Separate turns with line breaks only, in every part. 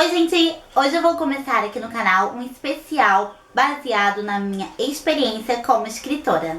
Oi gente, hoje eu vou começar aqui no canal um especial baseado na minha experiência como escritora.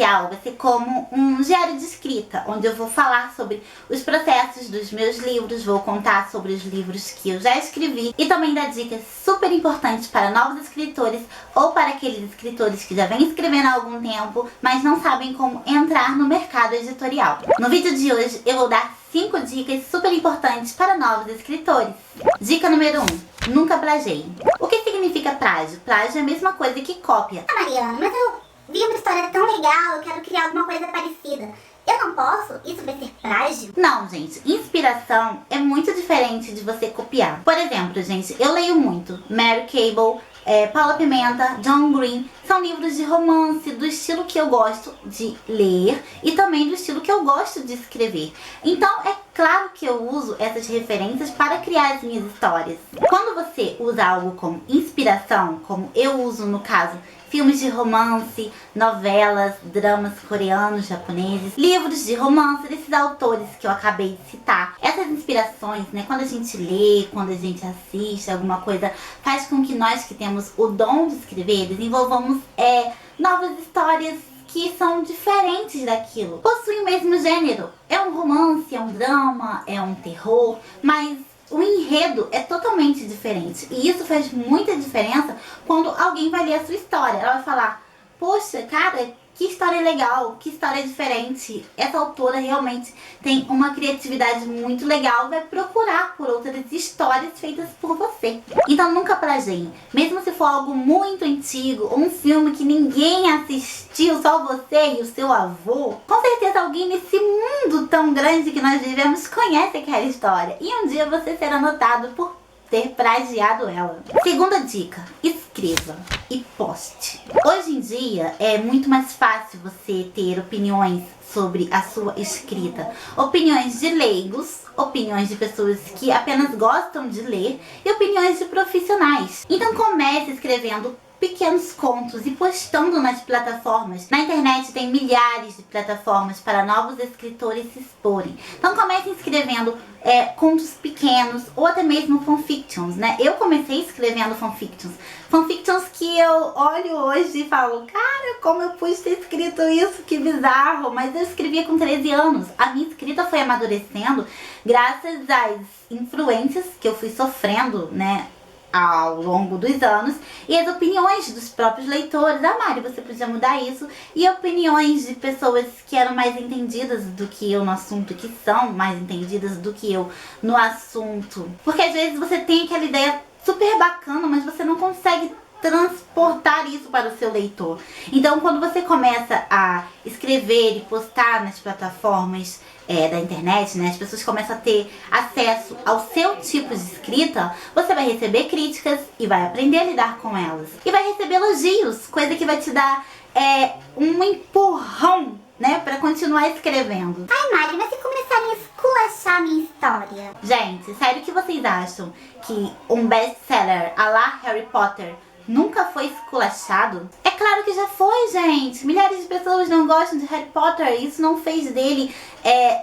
Vai ser como um diário de escrita, onde eu vou falar sobre os processos dos meus livros, vou contar sobre os livros que eu já escrevi e também dar dicas super importantes para novos escritores ou para aqueles escritores que já vêm escrevendo há algum tempo, mas não sabem como entrar no mercado editorial. No vídeo de hoje eu vou dar 5 dicas super importantes para novos escritores. Dica número 1. Nunca plagie. O que significa plágio? Plágio é a mesma coisa que cópia.
Mariana, mas eu vi uma história tão legal, eu quero criar alguma coisa parecida. Eu não posso? Isso vai ser plágio?
Não, gente. Inspiração é muito diferente de você copiar. Por exemplo, gente, eu leio muito Mary Cable, Paula Pimenta, John Green. São livros de romance do estilo que eu gosto de ler e também do estilo que eu gosto de escrever. Então, é claro que eu uso essas referências para criar as minhas histórias. Quando você usa algo como inspiração, como eu uso no caso, filmes de romance, novelas, dramas coreanos, japoneses, livros de romance desses autores que eu acabei de citar. Essas inspirações, né, quando a gente lê, quando a gente assiste alguma coisa, faz com que nós que temos o dom de escrever, desenvolvamos novas histórias que são diferentes daquilo. Possuem o mesmo gênero. É um romance, é um drama, é um terror, mas o enredo é totalmente diferente. E isso faz muita diferença quando alguém vai ler a sua história. Ela vai falar, poxa, cara, que história legal, que história diferente. Essa autora realmente tem uma criatividade muito legal, vai procurar por outras histórias feitas por você. Então nunca plagie, mesmo se for algo muito antigo, ou um filme que ninguém assistiu, só você e o seu avô. Com certeza alguém nesse mundo tão grande que nós vivemos conhece aquela história. E um dia você será notado por ter plagiado ela. Segunda dica, escreva e poste. Hoje em dia é muito mais fácil você ter opiniões sobre a sua escrita. Opiniões de leigos, opiniões de pessoas que apenas gostam de ler e opiniões de profissionais. Então comece escrevendo pequenos contos e postando nas plataformas. Na internet tem milhares de plataformas para novos escritores se exporem. Então comece escrevendo contos pequenos ou até mesmo fanfictions, né? Eu comecei escrevendo fanfictions. Fanfictions que eu olho hoje e falo, cara, como eu pude ter escrito isso, que bizarro. Mas eu escrevia com 13 anos. A minha escrita foi amadurecendo graças às influências que eu fui sofrendo, né, ao longo dos anos, e as opiniões dos próprios leitores. Mari, você podia mudar isso. E opiniões de pessoas que eram mais entendidas do que eu no assunto, que são mais entendidas do que eu no assunto. Porque às vezes você tem aquela ideia super bacana, mas você não consegue transportar isso para o seu leitor. Então quando você começa a escrever e postar nas plataformas da internet, né, as pessoas começam a ter acesso ao seu tipo de escrita, você vai receber críticas e vai aprender a lidar com elas. E vai receber elogios, coisa que vai te dar um empurrão, né, pra continuar escrevendo.
Ai, Mari, mas se começarem a esculachar a minha história?
Gente, sério que vocês acham que um best-seller a lá Harry Potter nunca foi esculachado? É claro que já foi, gente. Milhares de pessoas não gostam de Harry Potter. Isso não fez dele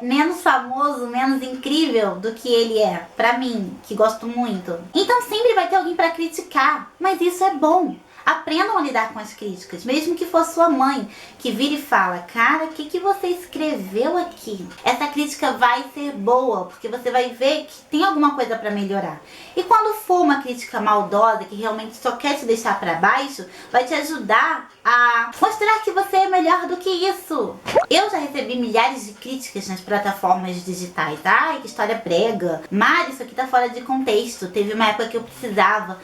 menos famoso, menos incrível do que ele é. Pra mim, que gosto muito. Então sempre vai ter alguém pra criticar. Mas isso é bom. Aprendam a lidar com as críticas, mesmo que for sua mãe que vira e fala, cara, o que você escreveu aqui? Essa crítica vai ser boa, porque você vai ver que tem alguma coisa para melhorar. E quando for uma crítica maldosa, que realmente só quer te deixar para baixo, vai te ajudar a mostrar que você é melhor do que isso. Eu já recebi milhares de críticas nas plataformas digitais. Ai, que história brega. Mari, isso aqui tá fora de contexto. Teve uma época que eu precisava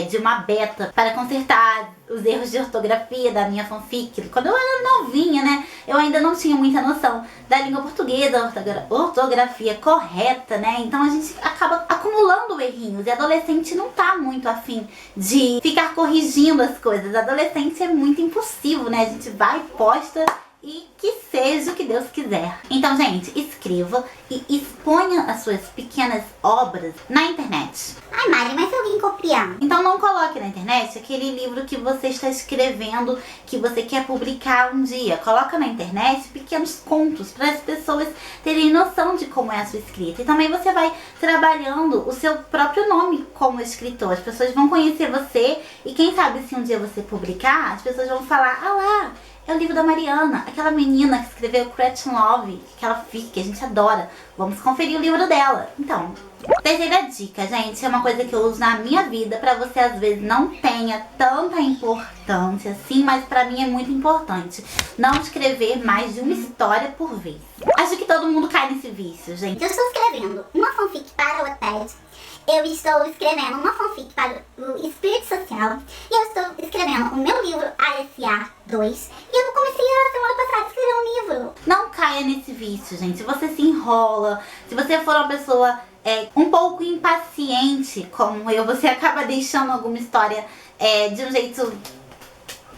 de uma beta para consertar os erros de ortografia da minha fanfic. Quando eu era novinha, né, eu ainda não tinha muita noção da língua portuguesa, ortografia correta, né, então a gente acaba acumulando errinhos, e adolescente não tá muito afim de ficar corrigindo as coisas. Adolescente é muito impulsivo, né, a gente vai, posta e que seja o que Deus quiser. Então, gente, escreva e exponha as suas pequenas obras na internet.
Ai, Mari, mas se alguém copiar?
Então não coloque na internet aquele livro que você está escrevendo, que você quer publicar um dia. Coloca na internet pequenos contos para as pessoas terem noção de como é a sua escrita. E também você vai trabalhando o seu próprio nome como escritor. As pessoas vão conhecer você e quem sabe se um dia você publicar, as pessoas vão falar, ah lá, é o livro da Mariana, aquela menina que escreveu Gretchen Love, aquela fic que a gente adora. Vamos conferir o livro dela. Então, terceira dica, gente, é uma coisa que eu uso na minha vida, pra você às vezes não tenha tanta importância assim, mas pra mim é muito importante. Não escrever mais de uma história por vez. Acho que todo mundo cai nesse vício, gente.
Eu estou escrevendo uma fanfic para o Wattpad. Eu estou escrevendo uma fanfic para o Espírito Social. E eu estou escrevendo o meu livro ASA 2. E eu comecei a semana passada a escrever um livro.
Não caia nesse vício, gente. Se você se enrola, se você for uma pessoa um pouco impaciente, como eu, você acaba deixando alguma história de um jeito...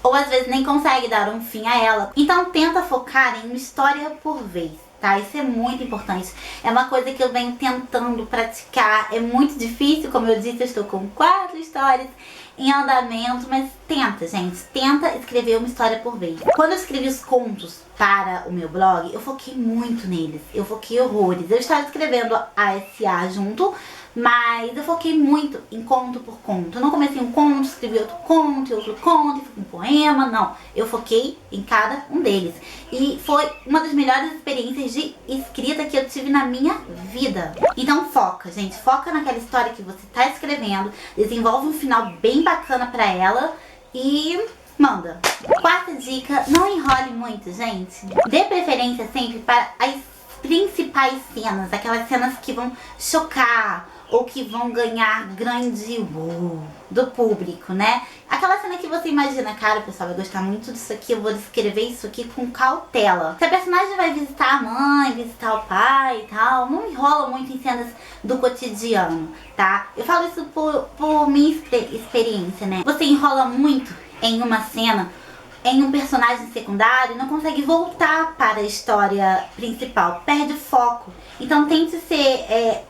ou às vezes nem consegue dar um fim a ela. Então tenta focar em uma história por vez. Tá? Isso é muito importante. É uma coisa que eu venho tentando praticar. É muito difícil, como eu disse, eu estou com 4 histórias em andamento, mas tenta, gente. Tenta escrever uma história por vez. Quando eu escrevi os contos para o meu blog, eu foquei muito neles. Eu foquei horrores. Eu estava escrevendo a SA junto, mas eu foquei muito em conto por conto. Eu não comecei um conto, escrevi outro conto, e outro conto, e fiz um poema, não. Eu foquei em cada um deles. E foi uma das melhores experiências de escrita que eu tive na minha vida. Então foca, gente. Foca naquela história que você está escrevendo. Desenvolve um final bem bacana pra ela e manda. Quarta dica, não enrole muito, gente. Dê preferência sempre para as principais cenas. Aquelas cenas que vão chocar ou que vão ganhar grande do público, né? Aquela cena que você imagina, cara, o pessoal vai gostar muito disso aqui, eu vou descrever isso aqui com cautela. Se a personagem vai visitar a mãe, visitar o pai e tal, não enrola muito em cenas do cotidiano, tá? Eu falo isso por minha experiência, né? Você enrola muito em uma cena, em um personagem secundário, não consegue voltar para a história principal, perde foco. Então tente ser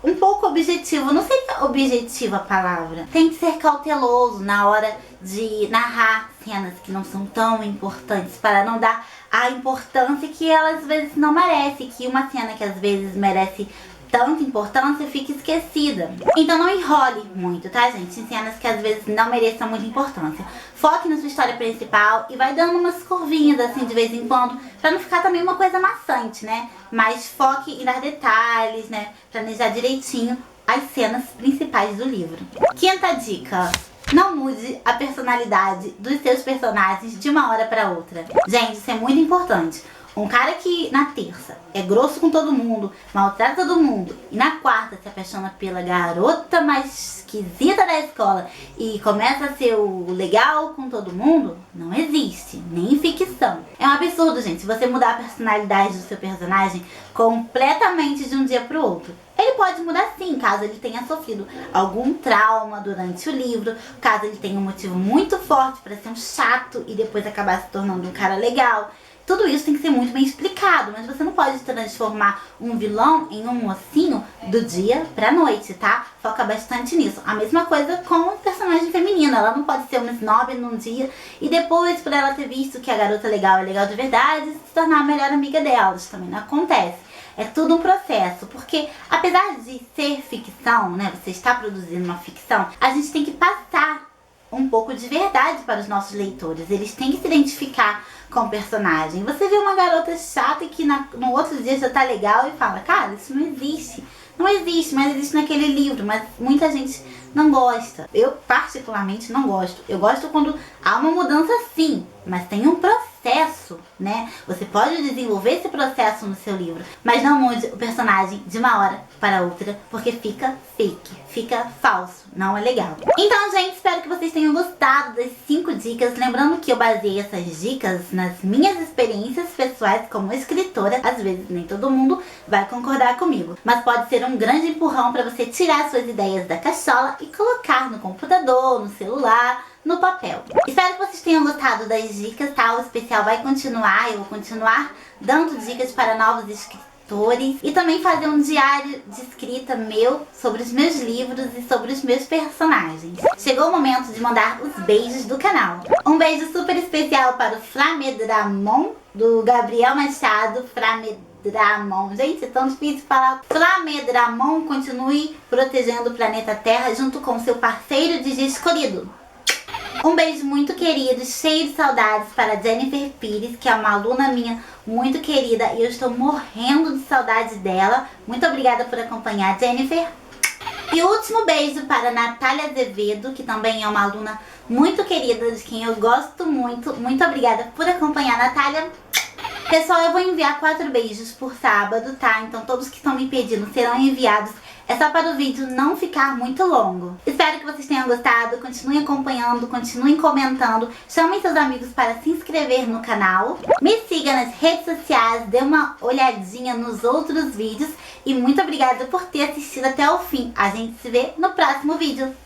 um pouco objetivo, não seria objetivo a palavra. Tem que ser cauteloso na hora de narrar cenas que não são tão importantes, para não dar a importância que ela às vezes não merece, que uma cena que às vezes merece tanta importância fica esquecida. Então não enrole muito, tá, gente? Em cenas que às vezes não mereçam muita importância. Foque na sua história principal e vai dando umas curvinhas assim de vez em quando, pra não ficar também uma coisa maçante, né? Mas foque em dar detalhes, né? Planejar direitinho as cenas principais do livro. Quinta dica. Não mude a personalidade dos seus personagens de uma hora para outra. Gente, isso é muito importante. Um cara que na terça é grosso com todo mundo, maltrata todo mundo, e na quarta se apaixona pela garota mais esquisita da escola e começa a ser o legal com todo mundo, não existe, nem em ficção. É um absurdo, gente, se você mudar a personalidade do seu personagem completamente de um dia pro outro. Ele pode mudar sim, caso ele tenha sofrido algum trauma durante o livro, caso ele tenha um motivo muito forte para ser um chato e depois acabar se tornando um cara legal. Tudo isso tem que ser muito bem explicado, mas você não pode transformar um vilão em um mocinho do dia pra noite, tá? Foca bastante nisso. A mesma coisa com o personagem feminino. Ela não pode ser uma snob num dia e depois, por ela ter visto que a garota legal é legal de verdade, se tornar a melhor amiga dela. Isso também não acontece. É tudo um processo, porque apesar de ser ficção, né? Você está produzindo uma ficção, a gente tem que passar um pouco de verdade para os nossos leitores. Eles têm que se identificar com o personagem. Você vê uma garota chata que no outro dia já tá legal e fala, cara, isso não existe. Não existe, mas existe naquele livro, mas muita gente não gosta. Eu particularmente não gosto. Eu gosto quando há uma mudança sim, mas tem um processo, né? Você pode desenvolver esse processo no seu livro, mas não mude o personagem de uma hora para outra, porque fica fake, fica falso, não é legal. Então, gente, espero que vocês tenham gostado das 5 dicas. Lembrando que eu baseei essas dicas nas minhas experiências pessoais como escritora. Às vezes nem todo mundo vai concordar comigo, mas pode ser um grande empurrão para você tirar suas ideias da cachola e colocar no computador, no celular, no papel. Espero que vocês tenham gostado das dicas, tá? O especial vai continuar, eu vou continuar dando dicas para novos escritores e também fazer um diário de escrita meu sobre os meus livros e sobre os meus personagens. Chegou o momento de mandar os beijos do canal. Um beijo super especial para o Flamedramon, do Gabriel Machado. Flamedramon, gente, é tão difícil falar. Flamedramon, continue protegendo o planeta Terra junto com seu parceiro de dia escolhido. Um beijo muito querido, cheio de saudades para Jennifer Pires, que é uma aluna minha muito querida e eu estou morrendo de saudade dela. Muito obrigada por acompanhar, Jennifer. E o último beijo para Natália Azevedo, que também é uma aluna muito querida, de quem eu gosto muito. Muito obrigada por acompanhar, Natália. Pessoal, eu vou enviar 4 beijos por sábado, tá? Então todos que estão me pedindo serão enviados. É só para o vídeo não ficar muito longo. Espero que vocês tenham gostado. Continuem acompanhando, continuem comentando. Chamem seus amigos para se inscrever no canal. Me siga nas redes sociais, dê uma olhadinha nos outros vídeos. E muito obrigada por ter assistido até o fim. A gente se vê no próximo vídeo.